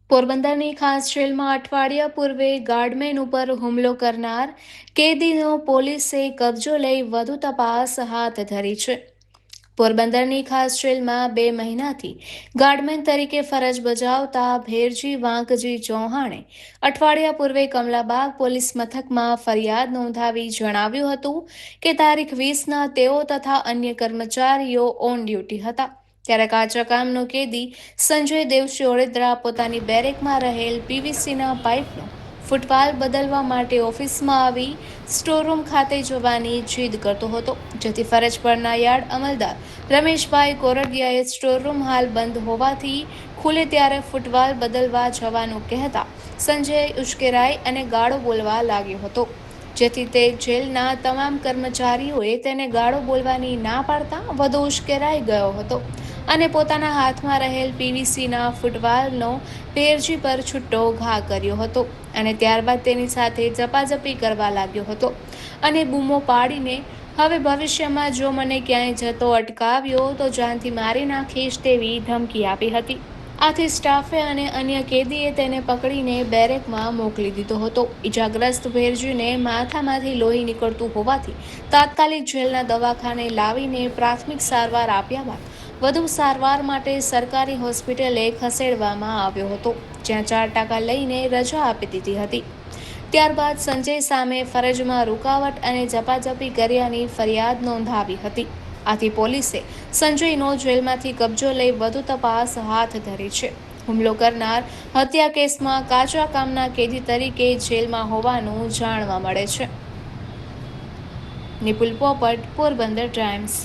પોરબંદરની ખાસ જેલમાં અઠવાડિયા પૂર્વે ગાર્ડમેન ઉપર હુમલો કરનાર કેદીનો પોલીસે કબજો લઈ વધુ તપાસ હાથ ધરી છે. પોરબંદરની ખાસ જેલમાં 2 મહિનાથી ગાર્ડમેન તરીકે ફરજ બજાવતા ભેરજી વાંકજી ચૌહાણે અઠવાડિયા પૂર્વે કમલાબાગ પોલીસ મથકમાં ફરિયાદ નોંધાવી જણાવ્યું હતું કે તારીખ 20ના તેઓ તથા અન્ય કર્મચારીઓ ઓન ડ્યુટી હતા. ત્યારે કાચા કામનો કેદી સંજય દેવશી ઓળેદરા પોતાની બેરેકમાં રહેલ પીવીસીના પાઇપનો ફૂટવાલ બદલવા માટે ઓફિસમાં આવી સ્ટોરરૂમ ખાતે જવાની જીદ કરતો હતો, જેથી ફરજ પરના યાર્ડ અમલદાર રમેશભાઈ કોરડિયાએ સ્ટોરરૂમ હાલ બંધ હોવાથી ખુલે ત્યારે ફૂટવાલ બદલવા જવાનું કહેતા સંજય ઉશ્કેરાઈ અને ગાળો બોલવા લાગ્યો હતો, જેથી તે જેલના તમામ કર્મચારીઓએ તેને ગાળો બોલવાની ના પાડતા વધુ ઉશ્કેરાઈ ગયો હતો અને પોતાના હાથમાં રહેલ પીવીસીના ફૂટવાલનો ભેરજી પર છૂટો ઘા કર્યો હતો અને ત્યારબાદ તેની સાથે ઝપાઝપી કરવા લાગ્યો હતો અને બૂમો પાડીને હવે ભવિષ્યમાં જો મને ક્યાંય જતો અટકાવ્યો તો જાનથી મારી નાખીશ તેવી ધમકી આપી હતી. આથી સ્ટાફે અને અન્ય કેદીએ તેને પકડીને બેરેકમાં મોકલી દીધો હતો. ઇજાગ્રસ્ત ભેરજીને માથામાંથી લોહી નીકળતું હોવાથી તાત્કાલિક જેલના દવાખાને લાવીને પ્રાથમિક સારવાર આપ્યા બાદ વધુ સારવાર માટે સરકારી હોસ્પિટલે ખસેડવામાં આવ્યો હતો, જ્યાં 4 લઈને રજા આપી દીધી હતી. ત્યારબાદ સંજય સામે ફરજમાં રૂકાવટ અને ઝપાઝપી કર્યાની ફરિયાદ નોંધાવી હતી. આથી પોલીસે સંજયનો જેલમાંથી કબજો લઈ વધુ તપાસ હાથ ધરી છે. હુમલો કરનાર હત્યા કેસમાં કાચા કામના કેદી તરીકે જેલમાં હોવાનું જાણવા મળે છે. નિપુલ પોપટ, પોરબંદર ટાઈમ્સ.